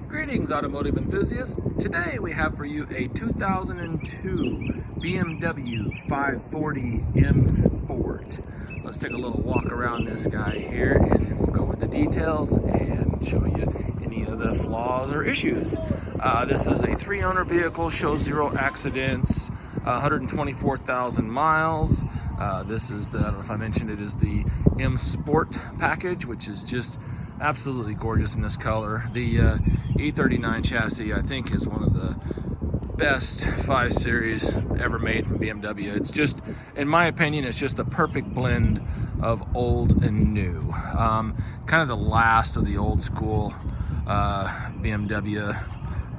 Greetings, automotive enthusiasts. Today we have for you a 2002 BMW 540 M Sport. Let's take a little walk around this guy here and then we'll go into details and show you any of the flaws or issues. This is a 3-owner vehicle, shows 0 accidents, 124,000 miles. This is the, I don't know if I mentioned it, is the M Sport package, which is just absolutely gorgeous in this color. The E39 chassis, I think, is one of the best 5 Series ever made from BMW. It's just, in my opinion, it's just a perfect blend of old and new. Kind of the last of the old school BMW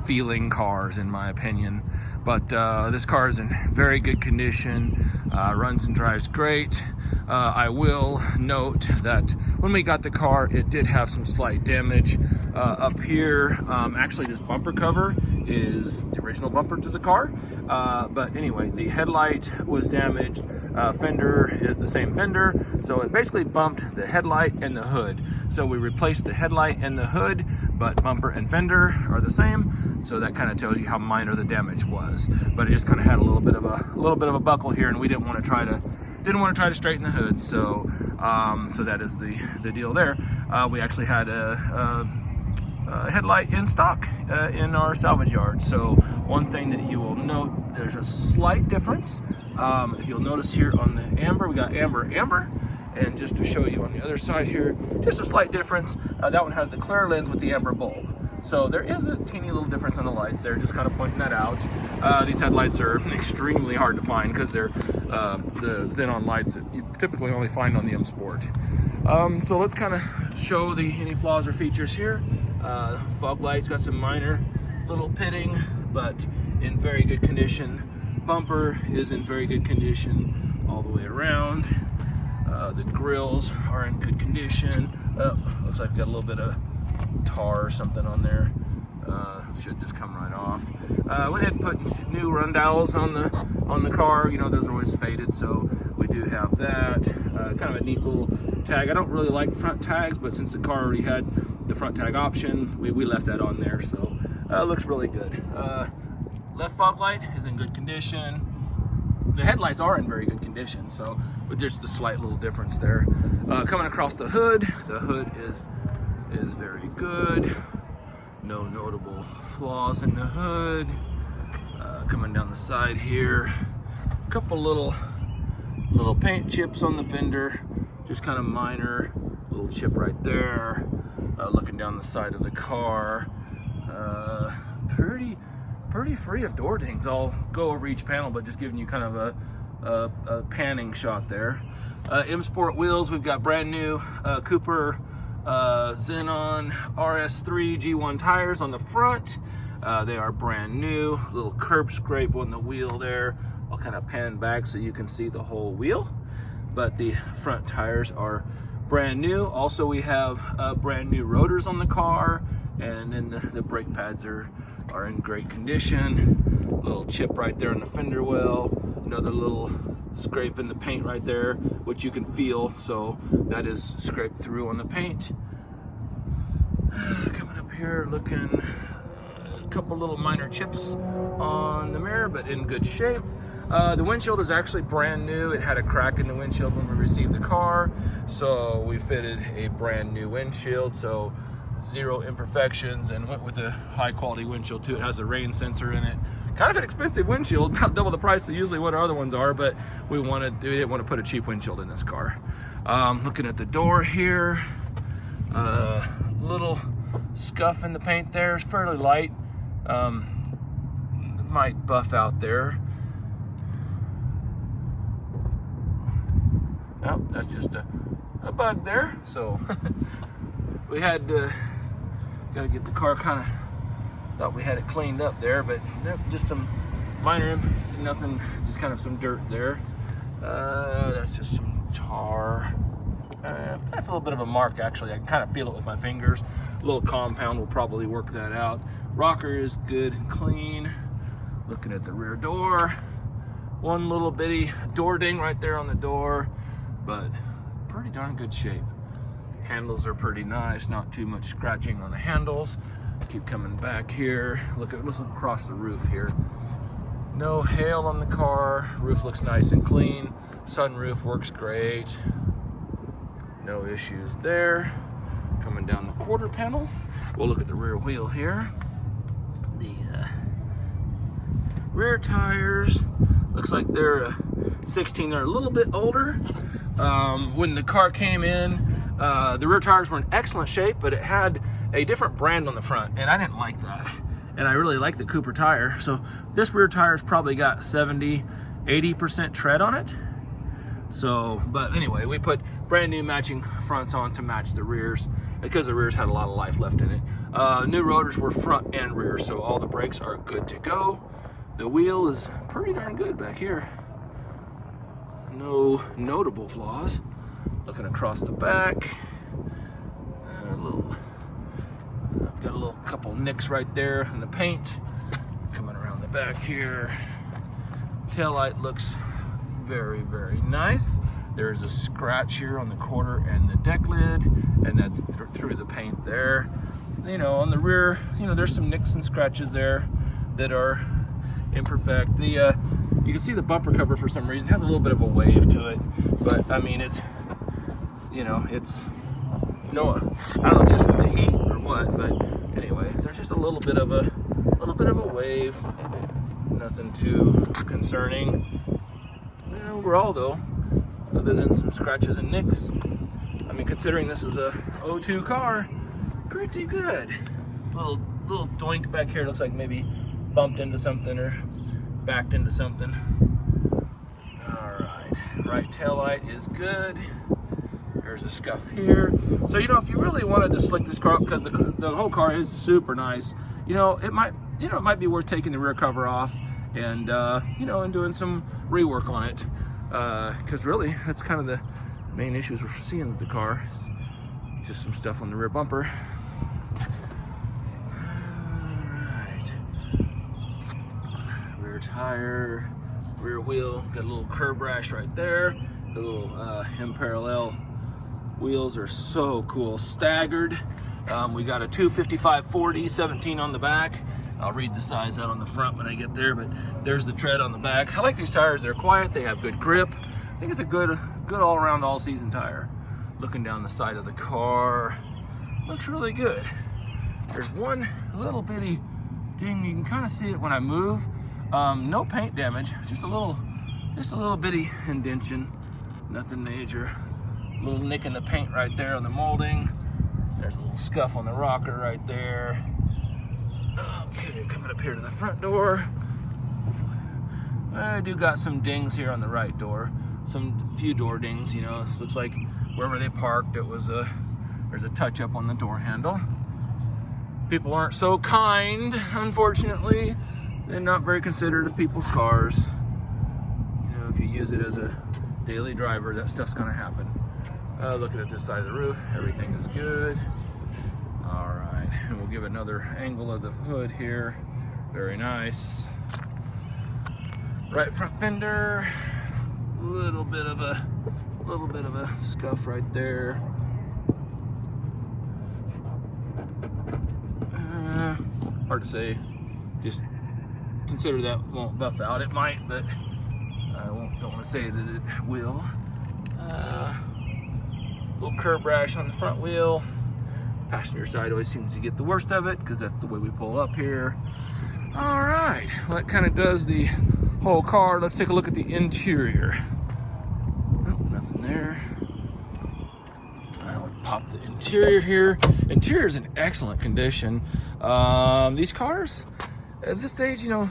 feeling cars, in my opinion. But this car is in very good condition, runs and drives great. I will note that when we got the car, it did have some slight damage up here. Actually, this bumper cover is the original bumper to the car. But anyway, the headlight was damaged. Fender is the same fender, so it basically bumped the headlight and the hood. So we replaced the headlight and the hood, but bumper and fender are the same. So that kind of tells you how minor the damage was. But it just kind of had a little bit of a buckle here, and we didn't want to try to straighten the hood. So so that is the deal there. We actually had a headlight in stock in our salvage yard. So one thing that you will note, there's a slight difference. If you'll notice here on the amber, we got amber, and just to show you on the other side here, just a slight difference. That one has the clear lens with the amber bulb. So there is a teeny little difference on the lights there, just kind of pointing that out. These headlights are extremely hard to find because they're the xenon lights that you typically only find on the M Sport. So let's kind of show any flaws or features here. Fog lights got some minor little pitting, but in very good condition. Bumper is in very good condition all the way around. The grills are in good condition. Looks like we got a little bit of tar or something on there. Should just come right off. Went ahead and put new rundowels on the car. You know, those are always faded, so we do have that. Kind of a neat little tag. I don't really like front tags, but since the car already had the front tag option, we left that on there, so it looks really good. Left fog light is in good condition. The headlights are in very good condition, so with just a slight little difference there. Coming across the hood is very good. No notable flaws in the hood. Coming down the side here, a couple little paint chips on the fender, just kind of minor. Little chip right there. Looking down the side of the car, pretty free of door dings. I'll go over each panel, but just giving you kind of a panning shot there. M Sport wheels, we've got brand new Cooper Xenon RS3 G1 tires on the front. They are brand new. Little curb scrape on the wheel there. I'll kind of pan back so you can see the whole wheel, but the front tires are brand new. Also, we have brand new rotors on the car, and then the brake pads are in great condition. Little chip right there in the fender well. Another little scrape in the paint right there, which you can feel, so that is scraped through on the paint. Coming up here, looking a couple little minor chips on the mirror, but in good shape. The windshield is actually brand new. It had a crack in the windshield when we received the car, so we fitted a brand new windshield, so 0 imperfections, and went with a high quality windshield too. It has a rain sensor in it. Kind of an expensive windshield, about double the price of usually what our other ones are, but we didn't want to put a cheap windshield in this car. Looking at the door here, little scuff in the paint there. It's fairly light. Might buff out there. Oh, that's just a bug there. So we had got to get the car kind of, thought we had it cleaned up there, but just some minor, nothing, just kind of some dirt there. That's just some tar. That's a little bit of a mark, actually. I can kind of feel it with my fingers. A little compound will probably work that out. Rocker is good and clean. Looking at the rear door, one little bitty door ding right there on the door, but pretty darn good shape. Handles are pretty nice, not too much scratching on the handles. Keep coming back here. Let's look across the roof here. No hail on the car. Roof looks nice and clean. Sunroof works great. No issues there. Coming down the quarter panel, we'll look at the rear wheel here. The rear tires, looks like they're 16. They're a little bit older. When the car came in, the rear tires were in excellent shape, but it had a different brand on the front, and I didn't like that. And I really like the Cooper tire. So this rear tire's probably got 70–80% tread on it. So, but anyway, we put brand new matching fronts on to match the rears because the rears had a lot of life left in it. New rotors were front and rear, so all the brakes are good to go. The wheel is pretty darn good back here. No notable flaws. Looking across the back, got a little couple nicks right there in the paint. Coming around the back here, taillight looks very, very nice. There's a scratch here on the quarter and the deck lid, and that's through the paint there. You know, on the rear, you know, there's some nicks and scratches there that are imperfect. You can see the bumper cover for some reason has a little bit of a wave to it, but I mean, it's, you know, it's no, I don't know if it's just from the heat or what, but anyway, there's just a little bit of a wave. Nothing too concerning. Overall though, other than some scratches and nicks, I mean, considering this was a 02 car, pretty good. Little doink back here, looks like maybe bumped into something or backed into something. All right tail light is good. There's a scuff here. So, you know, if you really wanted to slick this car up, because the whole car is super nice, you know, it might be worth taking the rear cover off and you know, and doing some rework on it, because really that's kind of the main issues we're seeing with the car. It's just some stuff on the rear bumper. Alright, rear tire, rear wheel, got a little curb rash right there. The little M-parallel wheels are so cool, staggered. We got a 255/40 17 on the back. I'll read the size out on the front when I get there, but there's the tread on the back. I like these tires. They're quiet. They have good grip. I think it's a good all-around, all-season tire. Looking down the side of the car, looks really good. There's one little bitty ding. You can kind of see it when I move. No paint damage. Just a little bitty indention. Nothing major. Little nick in the paint right there on the molding. There's a little scuff on the rocker right there. Okay, coming up here to the front door. I do got some dings here on the right door. Some few door dings, you know. It looks like wherever they parked, there's a touch up on the door handle. People aren't so kind, unfortunately. They're not very considerate of people's cars. You know, if you use it as a daily driver, that stuff's gonna happen. Looking at this side of the roof, everything is good. All right, and we'll give another angle of the hood here. Very nice. Right front fender, little bit of a scuff right there. Hard to say. Just consider that won't buff out. It might, but I don't want to say that it will. Little curb rash on the front wheel. Passenger side always seems to get the worst of it because that's the way we pull up here. All right, well, that kind of does the whole car. Let's take a look at the interior. Oh, nothing there. I would pop the interior here. Interior is in excellent condition. These cars at this stage, you know,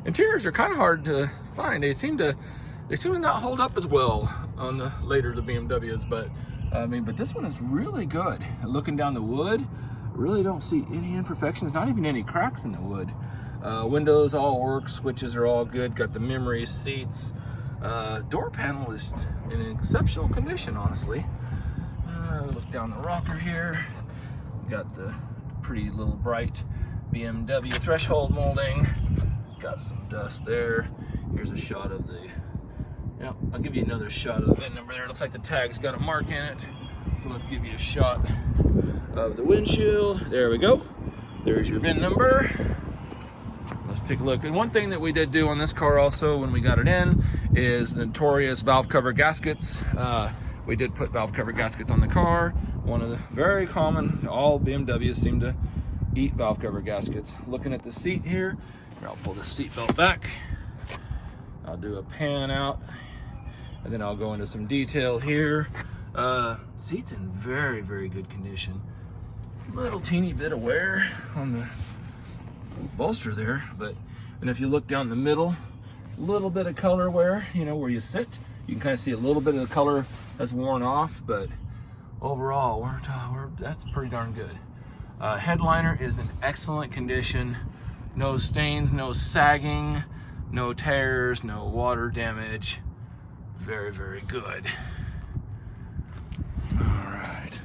interiors are kind of hard to find. They seem to not hold up as well on the BMWs, but I mean, but this one is really good. Looking down the wood, really don't see any imperfections, not even any cracks in the wood. Windows all work, switches are all good, got the memory seats. Door panel is in exceptional condition, honestly. Look down the rocker here. Got the pretty little bright BMW threshold molding. Got some dust there. Here's a shot of the, I'll give you another shot of the VIN number there. It looks like the tag's got a mark in it. So let's give you a shot of the windshield. There we go. There's your VIN number. Let's take a look. And one thing that we did do on this car also when we got it in is the notorious valve cover gaskets. We did put valve cover gaskets on the car. One of the very common, all BMWs seem to eat valve cover gaskets. Looking at the seat here, I'll pull the seat belt back. I'll do a pan out, and then I'll go into some detail here. Seat's in very, very good condition. Little teeny bit of wear on the bolster there, and if you look down the middle, a little bit of color wear, you know, where you sit, you can kind of see a little bit of the color that's worn off, but overall, that's pretty darn good. Headliner is in excellent condition. No stains, no sagging, no tears, no water damage. Very, very good. All right,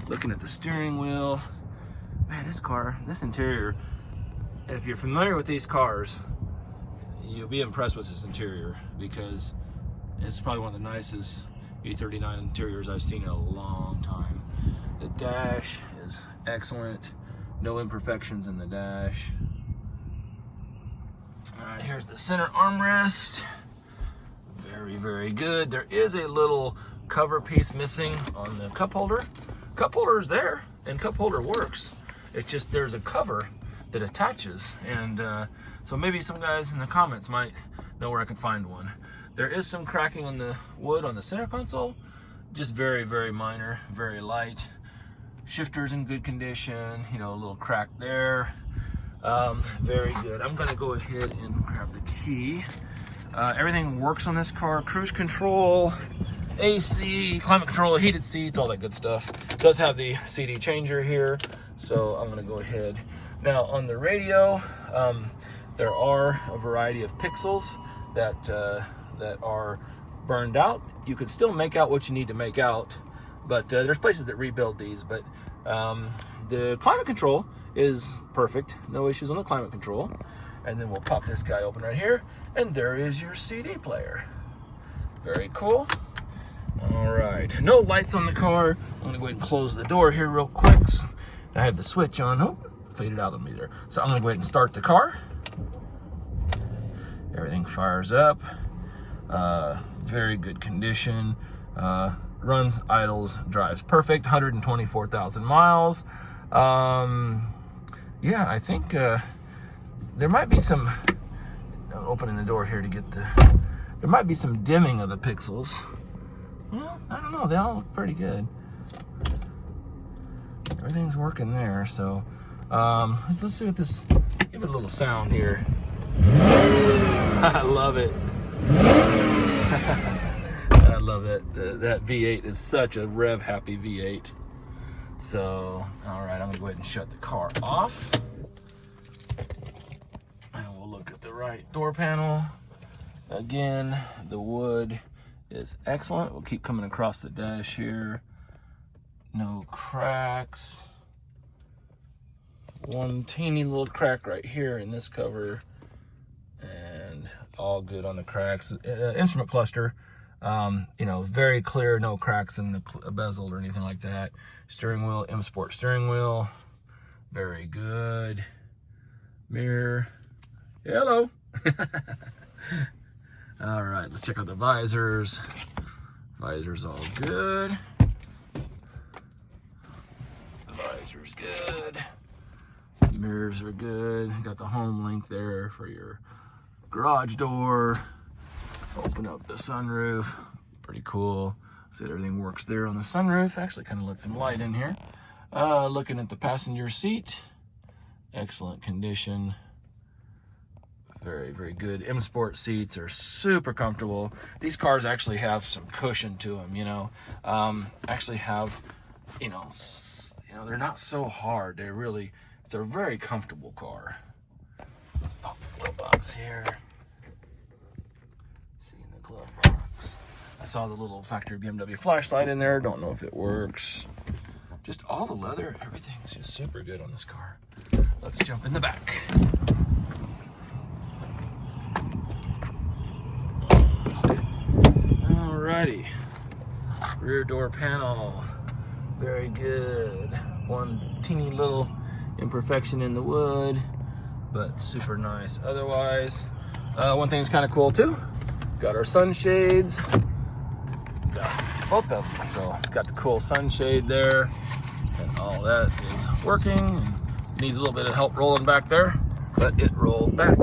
looking at the steering wheel. Man, this interior, if you're familiar with these cars, you'll be impressed with this interior because it's probably one of the nicest E39 interiors I've seen in a long time. The dash is excellent. No imperfections in the dash. All right, here's the center armrest. Very, very good. There is a little cover piece missing on the cup holder. Cup holder is there, and cup holder works. It's just there's a cover that attaches, and so maybe some guys in the comments might know where I can find one. There is some cracking on the wood on the center console, just very, very minor, very light. Shifter's in good condition, you know, a little crack there. Very good. I'm gonna go ahead and grab the key. Everything works on this car. Cruise control, AC, climate control, heated seats, all that good stuff. It does have the CD changer here, so I'm gonna go ahead. Now on the radio, there are a variety of pixels that are burned out. You could still make out what you need to make out, but there's places that rebuild these. But the climate control is perfect. No issues on the climate control. And then we'll pop this guy open right here, and there is your CD player. Very cool. All right, no lights on the car. I'm gonna go ahead and close the door here real quick. I have the switch on. Oh, faded out on me there. So I'm gonna go ahead and start the car. Everything fires up. Very good condition. Runs, idles, drives perfect. 124,000 miles. Yeah, I think there might be some, opening the door here to get there might be some dimming of the pixels. Well, I don't know, they all look pretty good. Everything's working there, so let's see what this, give it a little sound here. I love it. I love it. That V8 is such a rev-happy V8. So, all right, I'm gonna go ahead and shut the car off. And we'll look at the right door panel. Again, the wood is excellent. We'll keep coming across the dash here. No cracks. One teeny little crack right here in this cover. And all good on the cracks. Instrument cluster, you know, very clear, no cracks in the bezel or anything like that. Steering wheel, M Sport steering wheel, very good. Mirror, hello. All right, let's check out the visors. Visors all good. The visor's good. Mirrors are good. Got the home link there for your garage door. Open up the sunroof. Pretty cool. See, everything works there on the sunroof. Actually kind of let some light in here. Looking at the passenger seat. Excellent condition. Very, very good. M Sport seats are super comfortable. These cars actually have some cushion to them, you know. Actually have, you know, they're not so hard. They're really, it's a very comfortable car. Let's pop the glove box here. See in the glove box. I saw the little factory BMW flashlight in there. Don't know if it works. Just all the leather, everything's just super good on this car. Let's jump in the back. Alrighty. Rear door panel. Very good. One teeny little imperfection in the wood, but super nice. Otherwise, one thing that's kind of cool too, got our sunshades. Got both of them. So got the cool sunshade there, and all that is working. And needs a little bit of help rolling back there, but it rolled back.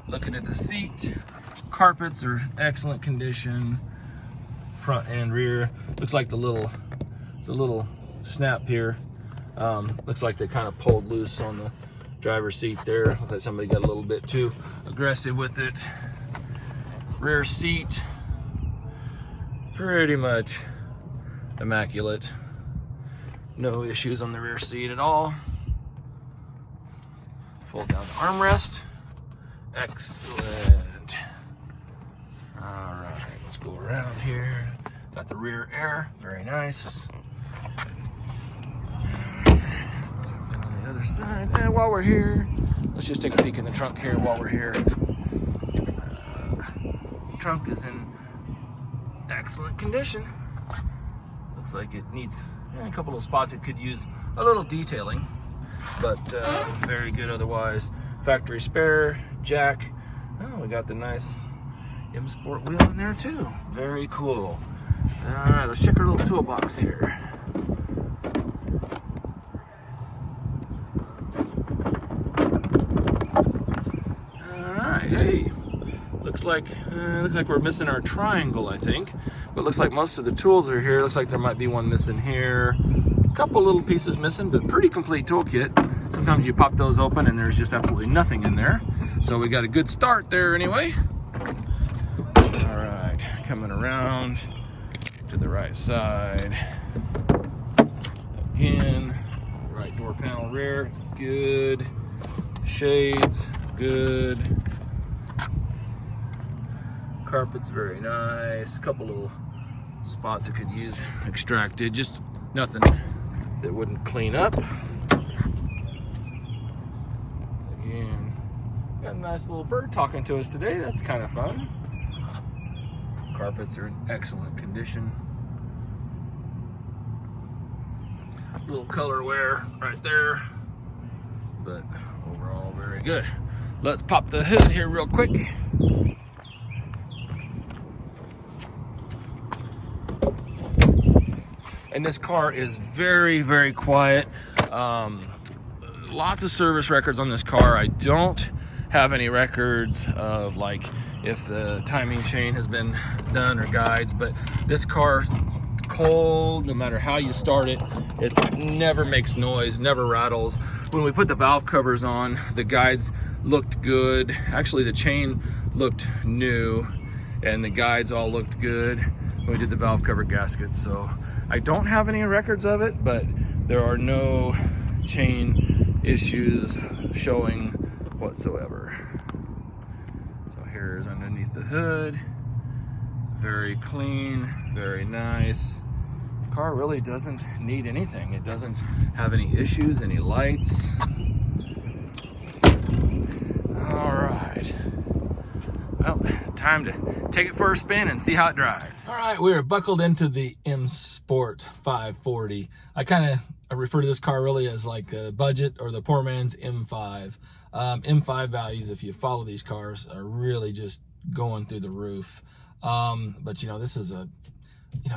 Looking at the seat, carpets are excellent condition, front and rear. Looks like there's a little snap here. Looks like they kind of pulled loose on the driver's seat there. Looks like somebody got a little bit too aggressive with it. Rear seat, pretty much immaculate. No issues on the rear seat at all. Fold down the armrest. Excellent. All right, let's go around here. Got the rear air, very nice. Jump in on the other side. And while we're here, let's just take a peek in the trunk here while we're here. Trunk is in excellent condition. Looks like it needs a couple of spots it could use a little detailing, but very good otherwise. Factory spare, jack. Oh, we got the nice M Sport wheel in there too. Very cool. All right, let's check our little toolbox here. All right, hey, looks like we're missing our triangle, I think, but looks like most of the tools are here. Looks like there might be one missing here. A couple little pieces missing, but pretty complete toolkit. Sometimes you pop those open and there's just absolutely nothing in there. So we got a good start there anyway. All right, coming around to the right side. Again, right door panel rear, good. Shades, good. Carpet's very nice. A couple little spots that could use extracted, just nothing that wouldn't clean up. Again, got a nice little bird talking to us today. That's kind of fun. Carpets are in excellent condition. Little color wear right there, but overall very good. Let's pop the hood here real quick. And this car is very, very quiet. Lots of service records on this car. I don't have any records of like if the timing chain has been done or guides, but this car, cold, no matter how you start it, it never makes noise, never rattles. When we put the valve covers on, the guides looked good. Actually, the chain looked new and the guides all looked good when we did the valve cover gaskets. So I don't have any records of it, but there are no chain issues showing whatsoever. So here's underneath the hood. Very clean, very nice. Car really doesn't need anything. It doesn't have any issues, any lights. All right. Well, time to take it for a spin and see how it drives. All right, we are buckled into the M Sport 540. I kind of refer to this car really as like a budget or the poor man's M5. M5 values, if you follow these cars, are really just going through the roof. But you know, this is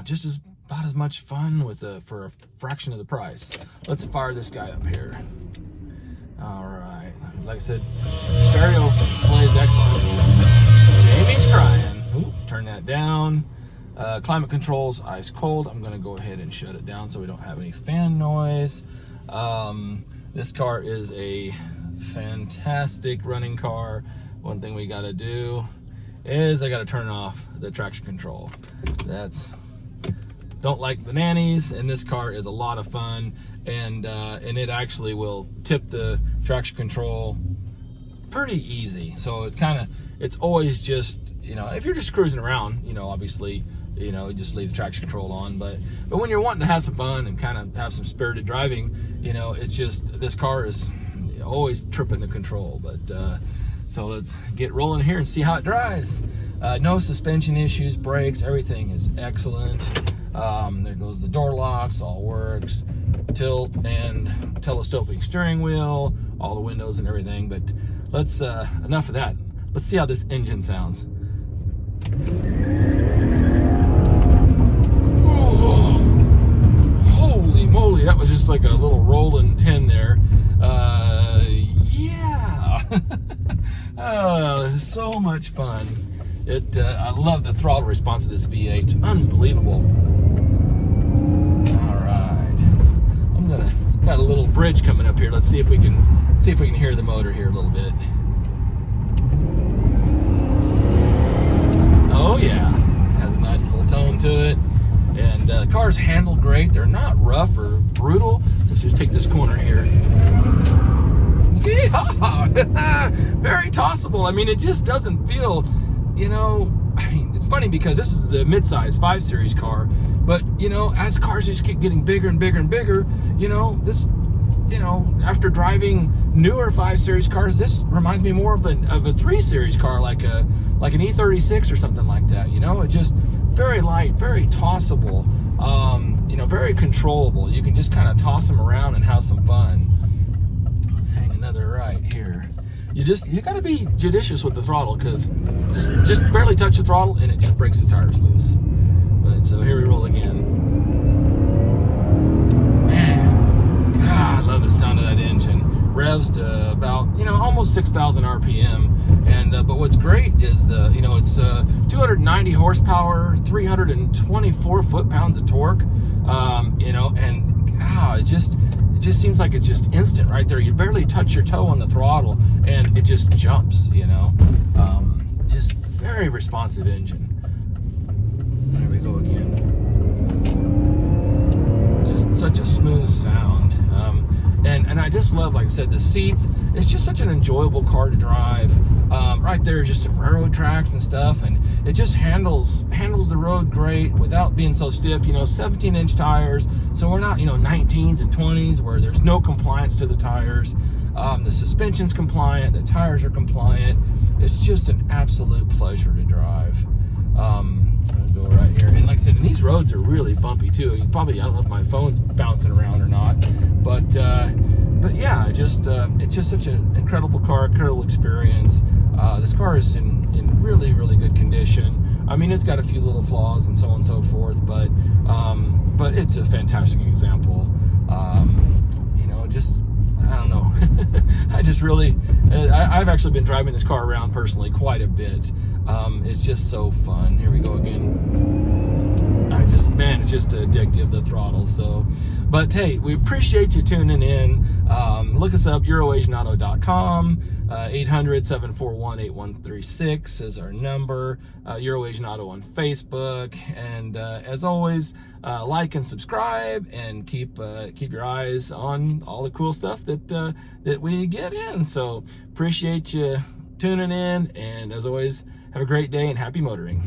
just about as much fun for a fraction of the price. Let's fire this guy up here. All right, like I said, stereo plays excellent. Jamie's crying. Ooh, turn that down. Climate controls, ice cold. I'm gonna go ahead and shut it down so we don't have any fan noise. This car is a fantastic running car. One thing we gotta do is I gotta turn off the traction control. Don't like the nannies, and this car is a lot of fun, and it actually will tip the traction control pretty easy. So it's always just, if you're just cruising around, obviously, just leave the traction control on, but when you're wanting to have some fun and kind of have some spirited driving, it's just, this car is always tripping the control. But so let's get rolling here and see how it drives. No suspension issues, brakes, everything is excellent. There goes the door locks, all works. Tilt and telescoping steering wheel, all the windows and everything. But let's, enough of that. Let's see how this engine sounds. Oh, holy moly, that was just like a little rolling 10 there. Yeah. Oh, so much fun. I love the throttle response of this V8. It's unbelievable. All right, got a little bridge coming up here. Let's see if we can hear the motor here a little bit. Oh yeah, has a nice little tone to it, and cars handle great. They're not rough or brutal. So let's just take this corner here. Yeah, very tossable. I mean, it just doesn't feel, you know, I mean, it's funny because this is the midsize 5 Series car, but, you know, as cars just keep getting bigger and bigger and bigger, you know, this, you know, after driving newer 5 Series cars, this reminds me more of a 3 Series car, like an E36 or something like that, you know. It just very light, very tossable, you know, very controllable. You can just kind of toss them around and have some fun. Let's hang another right here. You got to be judicious with the throttle, because just barely touch the throttle and it just breaks the tires loose. But so here we roll again. Man, God, I love the sound of that engine. Revs to about, you know, almost 6,000 RPM. And but what's great is it's 290 horsepower, 324 foot-pounds of torque. You know, and God, it just seems like it's just instant right there. You barely touch your toe on the throttle and it just jumps, you know. Just very responsive engine. There we go again. Just such a smooth sound. And I just love, like I said, the seats. It's just such an enjoyable car to drive. Right there, just some railroad tracks and stuff, and it just handles the road great without being so stiff. You know, 17-inch tires, so we're not, you know, 19s and 20s where there's no compliance to the tires. The suspension's compliant, the tires are compliant. It's just an absolute pleasure to drive. I'll go right here, and like I said, and these roads are really bumpy too. I don't know if my phone's bouncing around or not, but yeah, it's just such an incredible car, incredible experience. This car is in really, really good condition. I mean, it's got a few little flaws and so on and so forth, but it's a fantastic example. You know, just, I don't know. I've actually been driving this car around personally quite a bit. It's just so fun. Here we go again. It's just addictive, the throttle. So, but hey, we appreciate you tuning in. Look us up, EuroAsianAuto.com. 800-741-8136 is our number. Asian Auto on Facebook. And as always, like and subscribe, and keep your eyes on all the cool stuff that we get in. So appreciate you tuning in, and as always, have a great day and happy motoring.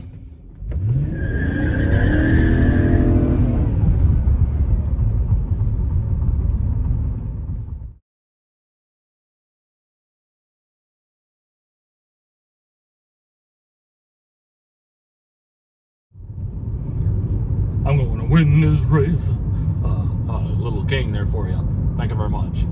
I'm going to win this race. A little king there for you. Thank you very much.